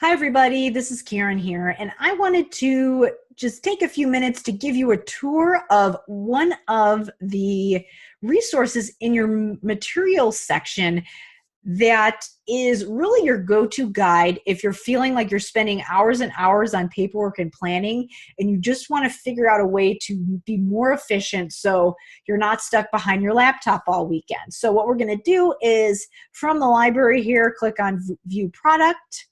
Hi, everybody. This is Karen here, and I wanted to just take a few minutes to give you a tour of one of the resources in your materials section that is really your go-to guide if you're feeling like you're spending hours and hours on paperwork and planning, and you just want to figure out a way to be more efficient so you're not stuck behind your laptop all weekend. So what we're going to do is, from the library here, click on View Product.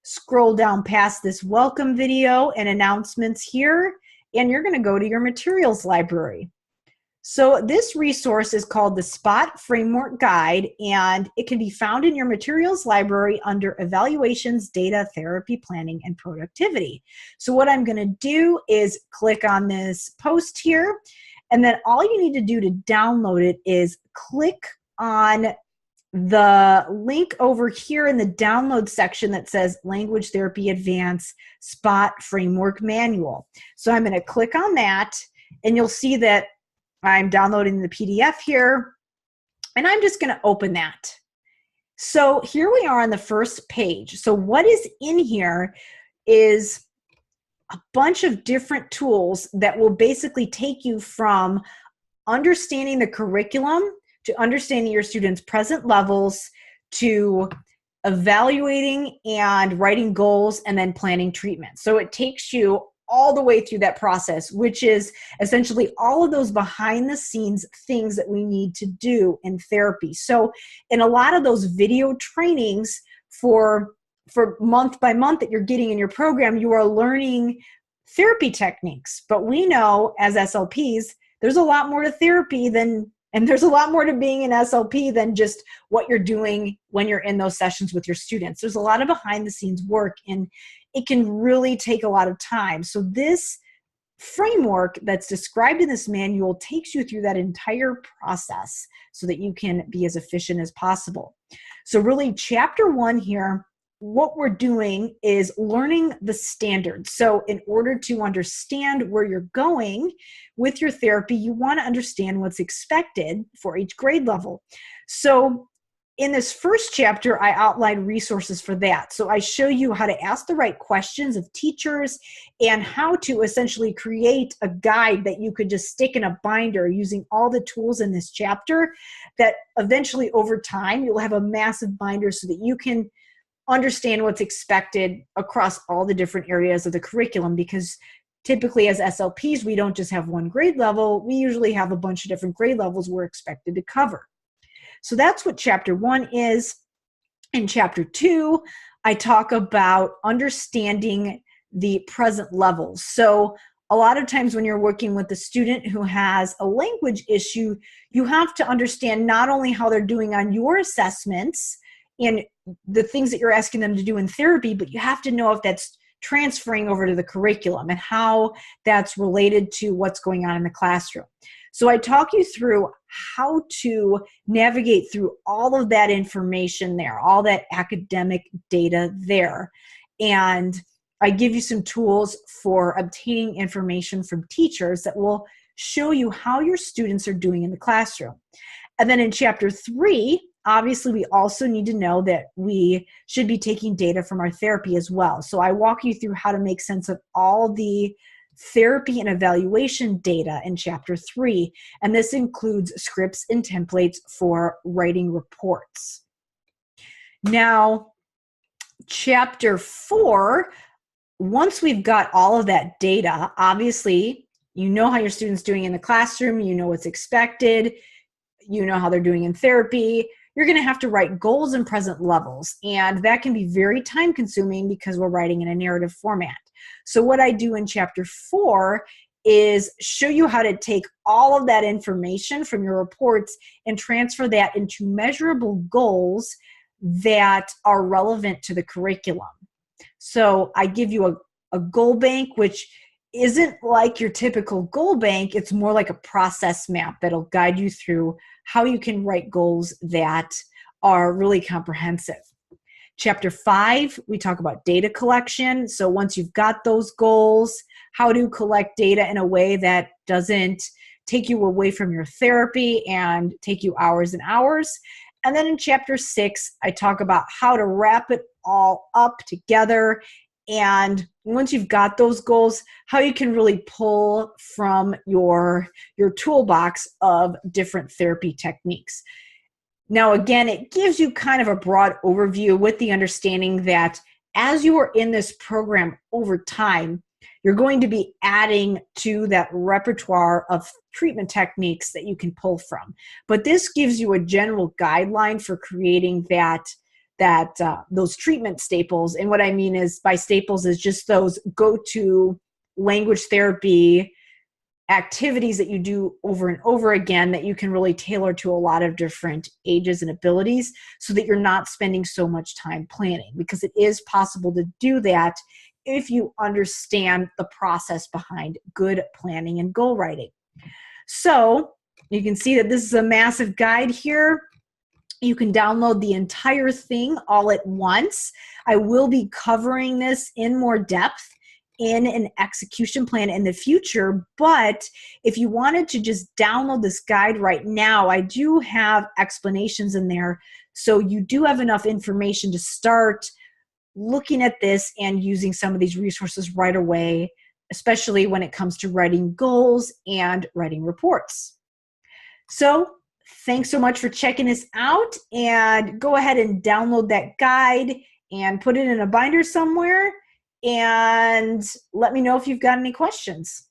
Scroll down past this welcome video and announcements here, and you're going to go to your materials library. So this resource is called the SPOT Framework Guide, and it can be found in your materials library under Evaluations, Data, Therapy, Planning, and Productivity. So what I'm going to do is click on this post here, and then all you need to do to download it is click on the link over here in the download section that says Language Therapy Advanced SPOT Framework Manual. So I'm going to click on that, and you'll see that I'm downloading the PDF here, and I'm just going to open that. So here we are on the first page. So what is in here is a bunch of different tools that will basically take you from understanding the curriculum to understanding your students' present levels, to evaluating and writing goals, and then planning treatment. So it takes you all the way through that process, which is essentially all of those behind the scenes things that we need to do in therapy. So in a lot of those video trainings for month by month that you're getting in your program, you are learning therapy techniques. But we know as SLPs, there's a lot more to therapy and there's a lot more to being an SLP than just what you're doing when you're in those sessions with your students. There's a lot of behind the scenes work, and it can really take a lot of time. So this framework that's described in this manual takes you through that entire process so that you can be as efficient as possible. So really, chapter 1 here, what we're doing is learning the standards. So in order to understand where you're going with your therapy, you want to understand what's expected for each grade level. So in this first chapter, I outline resources for that. So I show you how to ask the right questions of teachers and how to essentially create a guide that you could just stick in a binder using all the tools in this chapter, that eventually over time, you'll have a massive binder so that you can understand what's expected across all the different areas of the curriculum, because typically as SLPs, we don't just have one grade level. We usually have a bunch of different grade levels we're expected to cover. So that's what chapter 1 is. In chapter 2, I talk about understanding the present levels. So a lot of times when you're working with a student who has a language issue, you have to understand not only how they're doing on your assessments and the things that you're asking them to do in therapy, but you have to know if that's transferring over to the curriculum and how that's related to what's going on in the classroom. So I talk you through how to navigate through all of that information there, all that academic data there. And I give you some tools for obtaining information from teachers that will show you how your students are doing in the classroom. And then in chapter 3, obviously, we also need to know that we should be taking data from our therapy as well. So I walk you through how to make sense of all the therapy and evaluation data in chapter 3. And this includes scripts and templates for writing reports. Now, chapter 4, once we've got all of that data, obviously, you know how your student's doing in the classroom, you know what's expected, you know how they're doing in therapy. You're going to have to write goals and present levels, and that can be very time consuming because we're writing in a narrative format. So what I do in chapter 4 is show you how to take all of that information from your reports and transfer that into measurable goals that are relevant to the curriculum. So I give you a goal bank, which isn't like your typical goal bank. It's more like a process map that'll guide you through how you can write goals that are really comprehensive. Chapter 5, we talk about data collection. So once you've got those goals, how to collect data in a way that doesn't take you away from your therapy and take you hours and hours. And then in chapter 6, I talk about how to wrap it all up together. And once you've got those goals, how you can really pull from your toolbox of different therapy techniques. Now, again, it gives you kind of a broad overview with the understanding that as you are in this program over time, you're going to be adding to that repertoire of treatment techniques that you can pull from. But this gives you a general guideline for creating those treatment staples. And what I mean is by staples is just those go-to language therapy activities that you do over and over again that you can really tailor to a lot of different ages and abilities so that you're not spending so much time planning, because it is possible to do that if you understand the process behind good planning and goal writing. So you can see that this is a massive guide here. You can download the entire thing all at once. I will be covering this in more depth in an execution plan in the future, but if you wanted to just download this guide right now, I do have explanations in there, so you do have enough information to start looking at this and using some of these resources right away, especially when it comes to writing goals and writing reports. So thanks so much for checking this out, and go ahead and download that guide and put it in a binder somewhere, and let me know if you've got any questions.